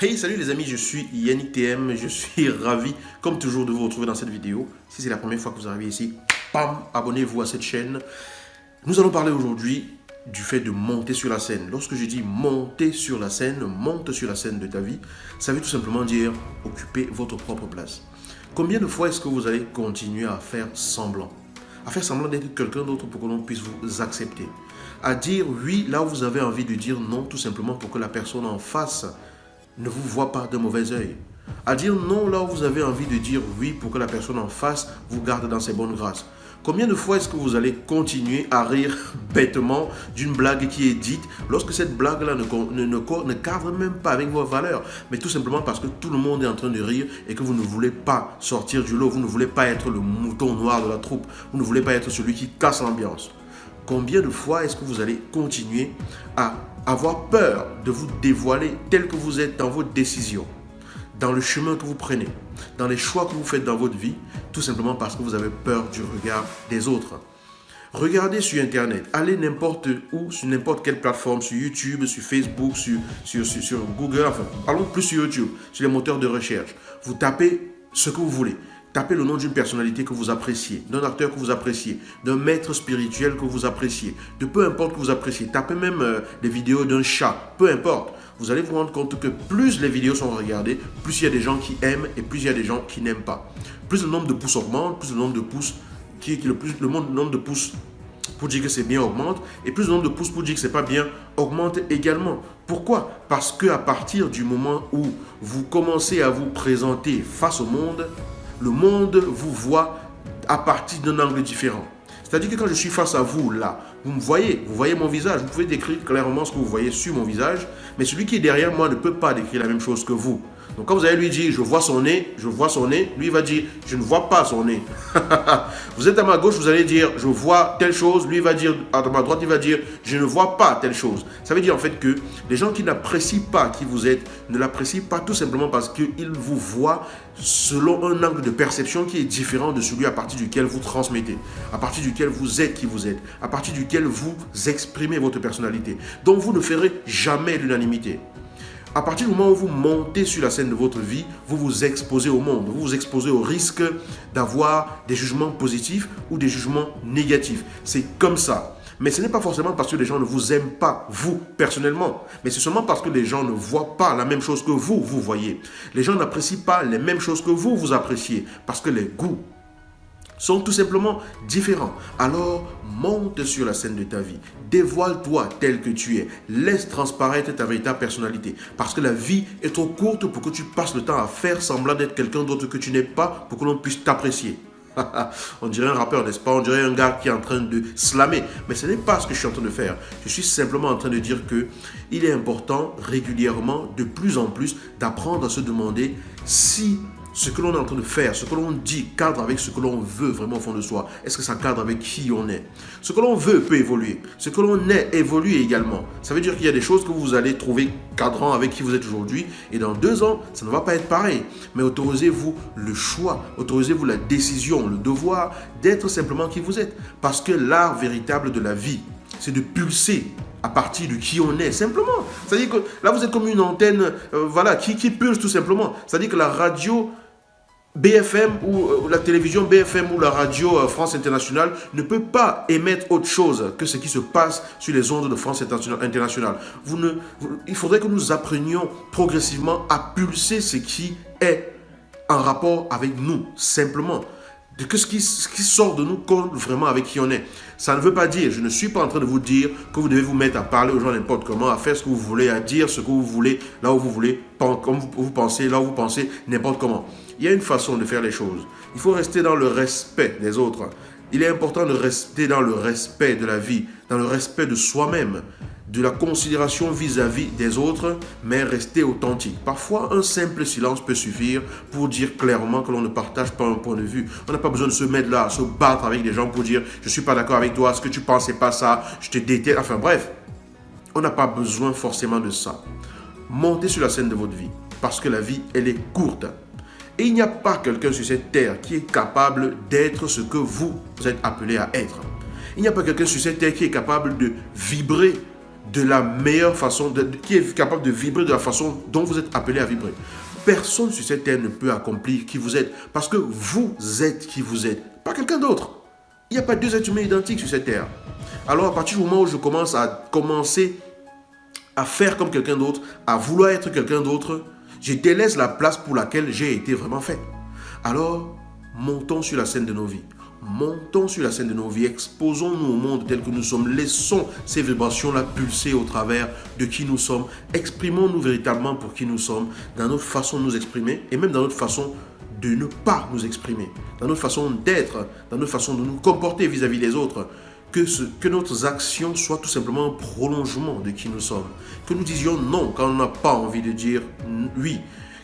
Hey, salut les amis, je suis Yannick TM, je suis ravi comme toujours de vous retrouver dans cette vidéo. Si c'est la première fois que vous arrivez ici, bam, abonnez-vous à cette chaîne. Nous allons parler aujourd'hui du fait de monter sur la scène. Lorsque je dis monter sur la scène, monte sur la scène de ta vie, ça veut tout simplement dire occuper votre propre place. Combien de fois est-ce que vous allez continuer à faire semblant? À faire semblant d'être quelqu'un d'autre pour que l'on puisse vous accepter. À dire oui là où vous avez envie de dire non, tout simplement pour que la personne en face ne vous voit pas de mauvais œil. À dire non là où vous avez envie de dire oui pour que la personne en face vous garde dans ses bonnes grâces. Combien de fois est-ce que vous allez continuer à rire bêtement d'une blague qui est dite lorsque cette blague-là ne cadre même pas avec vos valeurs, mais tout simplement parce que tout le monde est en train de rire et que vous ne voulez pas sortir du lot, vous ne voulez pas être le mouton noir de la troupe, vous ne voulez pas être celui qui casse l'ambiance. Combien de fois est-ce que vous allez continuer à avoir peur de vous dévoiler tel que vous êtes dans vos décisions, dans le chemin que vous prenez, dans les choix que vous faites dans votre vie, tout simplement parce que vous avez peur du regard des autres? Regardez sur Internet, allez n'importe où, sur n'importe quelle plateforme, sur YouTube, sur Facebook, sur Google, enfin, allons plus sur YouTube, sur les moteurs de recherche. Vous tapez ce que vous voulez. Tapez le nom d'une personnalité que vous appréciez, d'un acteur que vous appréciez, d'un maître spirituel que vous appréciez, de peu importe que vous appréciez. Tapez même des vidéos d'un chat, peu importe. Vous allez vous rendre compte que plus les vidéos sont regardées, plus il y a des gens qui aiment et plus il y a des gens qui n'aiment pas. Plus le nombre de pouces augmente, plus le nombre de pouces nombre de pouces pour dire que c'est bien augmente, et plus le nombre de pouces pour dire que c'est pas bien augmente également. Pourquoi? Parce qu'à partir du moment où vous commencez à vous présenter face au monde, le monde vous voit à partir d'un angle différent. C'est-à-dire que quand je suis face à vous, là, vous voyez mon visage, vous pouvez décrire clairement ce que vous voyez sur mon visage, mais celui qui est derrière moi ne peut pas décrire la même chose que vous. Donc quand vous allez lui dire, je vois son nez, lui il va dire, je ne vois pas son nez. Vous êtes à ma gauche, vous allez dire, je vois telle chose, lui il va dire, à ma droite il va dire, je ne vois pas telle chose. Ça veut dire en fait que les gens qui n'apprécient pas qui vous êtes, ne l'apprécient pas tout simplement parce qu'ils vous voient selon un angle de perception qui est différent de celui à partir duquel vous transmettez, à partir duquel vous êtes qui vous êtes, à partir duquel vous exprimez votre personnalité. Donc vous ne ferez jamais l'unanimité. À partir du moment où vous montez sur la scène de votre vie, vous vous exposez au monde, vous vous exposez au risque d'avoir des jugements positifs ou des jugements négatifs. C'est comme ça. Mais ce n'est pas forcément parce que les gens ne vous aiment pas, vous, personnellement. Mais c'est seulement parce que les gens ne voient pas la même chose que vous voyez. Les gens n'apprécient pas les mêmes choses que vous appréciez. Parce que les goûts sont tout simplement différents. Alors, monte sur la scène de ta vie. Dévoile-toi tel que tu es. Laisse transparaître ta véritable personnalité. Parce que la vie est trop courte pour que tu passes le temps à faire semblant d'être quelqu'un d'autre que tu n'es pas pour que l'on puisse t'apprécier. On dirait un rappeur, n'est-ce pas? On dirait un gars qui est en train de slammer. Mais ce n'est pas ce que je suis en train de faire. Je suis simplement en train de dire que il est important régulièrement, de plus en plus, d'apprendre à se demander si ce que l'on est en train de faire, ce que l'on dit cadre avec ce que l'on veut vraiment au fond de soi. Est-ce que ça cadre avec qui on est? Ce que l'on veut peut évoluer. Ce que l'on est évolue également. Ça veut dire qu'il y a des choses que vous allez trouver cadrant avec qui vous êtes aujourd'hui. Et dans 2 ans, ça ne va pas être pareil. Mais autorisez-vous le choix, autorisez-vous la décision, le devoir d'être simplement qui vous êtes. Parce que l'art véritable de la vie, c'est de pulser à partir de qui on est, simplement. C'est-à-dire que là, vous êtes comme une antenne qui pulse tout simplement. C'est-à-dire que la radio BFM ou la télévision BFM ou la radio France Internationale ne peut pas émettre autre chose que ce qui se passe sur les ondes de France Internationale. Il faudrait que nous apprenions progressivement à pulser ce qui est en rapport avec nous, simplement. Que ce qui sort de nous colle vraiment avec qui on est. Ça ne veut pas dire, je ne suis pas en train de vous dire que vous devez vous mettre à parler aux gens n'importe comment, à faire ce que vous voulez, à dire ce que vous voulez, là où vous voulez, comme vous pensez, là où vous pensez, n'importe comment. Il y a une façon de faire les choses. Il faut rester dans le respect des autres. Il est important de rester dans le respect de la vie, dans le respect de soi-même, de la considération vis-à-vis des autres, mais rester authentique. Parfois, un simple silence peut suffire pour dire clairement que l'on ne partage pas un point de vue. On n'a pas besoin de se mettre là, se battre avec des gens pour dire « je ne suis pas d'accord avec toi, ce que tu penses, c'est pas ça, je te déteste ». Enfin bref, on n'a pas besoin forcément de ça. Montez sur la scène de votre vie, parce que la vie, elle est courte. Et il n'y a pas quelqu'un sur cette terre qui est capable d'être ce que vous êtes appelé à être. Il n'y a pas quelqu'un sur cette terre qui est capable de vibrer de la meilleure façon, qui est capable de vibrer de la façon dont vous êtes appelé à vibrer. Personne sur cette terre ne peut accomplir qui vous êtes, parce que vous êtes qui vous êtes, pas quelqu'un d'autre. Il n'y a pas deux êtres humains identiques sur cette terre. Alors à partir du moment où je commence à faire comme quelqu'un d'autre, à vouloir être quelqu'un d'autre, je délaisse la place pour laquelle j'ai été vraiment fait. Alors, montons sur la scène de nos vies. Montons sur la scène de nos vies, exposons-nous au monde tel que nous sommes, laissons ces vibrations-là pulser au travers de qui nous sommes, exprimons-nous véritablement pour qui nous sommes, dans notre façon de nous exprimer et même dans notre façon de ne pas nous exprimer, dans notre façon d'être, dans notre façon de nous comporter vis-à-vis des autres, que nos actions soient tout simplement un prolongement de qui nous sommes, que nous disions non quand on n'a pas envie de dire oui,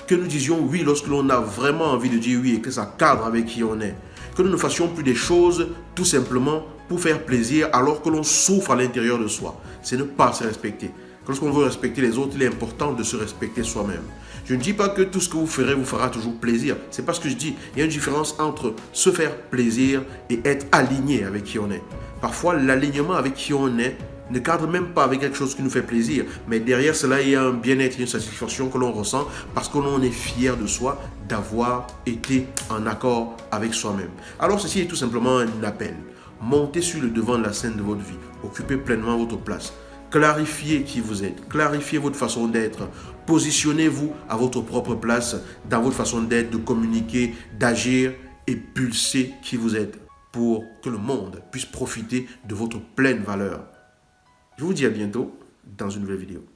que nous disions oui lorsque l'on a vraiment envie de dire oui et que ça cadre avec qui on est. Que nous ne fassions plus des choses tout simplement pour faire plaisir alors que l'on souffre à l'intérieur de soi. C'est ne pas se respecter. Lorsqu'on veut respecter les autres, il est important de se respecter soi-même. Je ne dis pas que tout ce que vous ferez vous fera toujours plaisir. C'est pas ce que je dis. Il y a une différence entre se faire plaisir et être aligné avec qui on est. Parfois, l'alignement avec qui on est ne cadre même pas avec quelque chose qui nous fait plaisir. Mais derrière cela, il y a un bien-être, une satisfaction que l'on ressent parce que l'on est fier de soi d'avoir été en accord avec soi-même. Alors ceci est tout simplement un appel. Montez sur le devant de la scène de votre vie. Occupez pleinement votre place. Clarifiez qui vous êtes. Clarifiez votre façon d'être. Positionnez-vous à votre propre place dans votre façon d'être, de communiquer, d'agir et pulser qui vous êtes pour que le monde puisse profiter de votre pleine valeur. Je vous dis à bientôt dans une nouvelle vidéo.